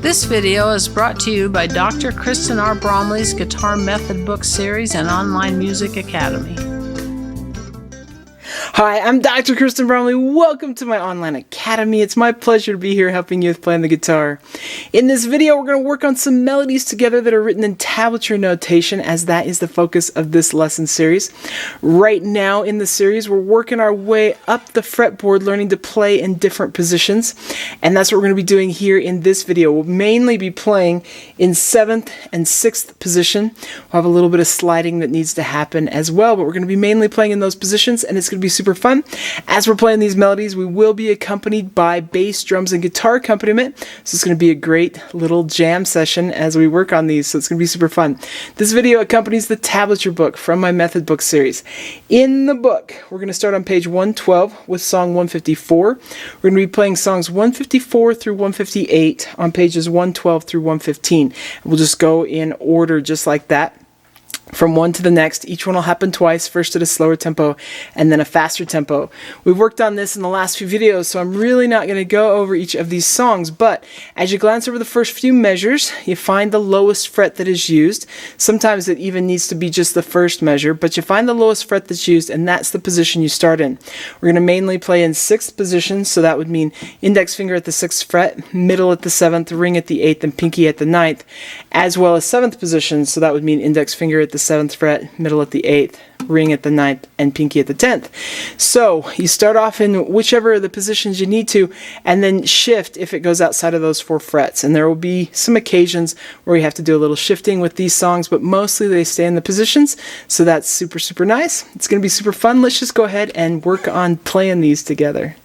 This video is brought to you by Dr. Kristen R. Bromley's Guitar Method Book Series and Online Music Academy. Hi, I'm Dr. Kristen Bromley. Welcome to my online academy. It's my pleasure to be here helping you with playing the guitar. In this video, we're going to work on some melodies together that are written in tablature notation, as that is the focus of this lesson series. Right now in the series, we're working our way up the fretboard, learning to play in different positions, and that's what we're going to be doing here in this video. We'll mainly be playing in 7th and 6th position. We'll have a little bit of sliding that needs to happen as well, but we're going to be mainly playing in those positions, and it's going to be super fun. As we're playing these melodies, we will be accompanied by bass, drums, and guitar accompaniment. So it's going to be a great little jam session as we work on these. So it's going to be super fun. This video accompanies the Tablature Book from my Method Book series. In the book, we're going to start on page 112 with song 154. We're going to be playing songs 154 through 158 on pages 112 through 115. We'll just go in order just like that, from one to the next. Each one will happen twice, first at a slower tempo and then a faster tempo. We've worked on this in the last few videos, so I'm really not going to go over each of these songs, but as you glance over the first few measures, you find the lowest fret that is used. Sometimes it even needs to be just the first measure, but you find the lowest fret that's used, and that's the position you start in. We're going to mainly play in 6th position, so that would mean index finger at the 6th fret, middle at the 7th, ring at the 8th, and pinky at the 9th, as well as 7th position, so that would mean index finger at the 7th fret, middle at the 8th, ring at the 9th, and pinky at the 10th. So you start off in whichever of the positions you need to, and then shift if it goes outside of those 4 frets. And there will be some occasions where you have to do a little shifting with these songs, but mostly they stay in the positions, so that's super, super nice. It's going to be super fun. Let's just go ahead and work on playing these together.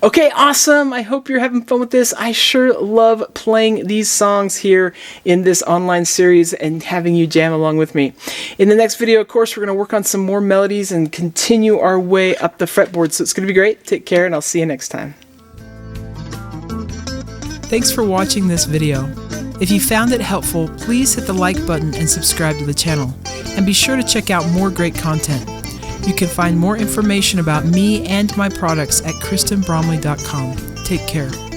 Okay, awesome. I hope you're having fun with this. I sure love playing these songs here in this online series and having you jam along with me. In the next video, of course, we're going to work on some more melodies and continue our way up the fretboard. So it's going to be great. Take care, and I'll see you next time. Thanks for watching this video. If you found it helpful, please hit the like button and subscribe to the channel. And be sure to check out more great content. You can find more information about me and my products at KristenBromley.com. Take care.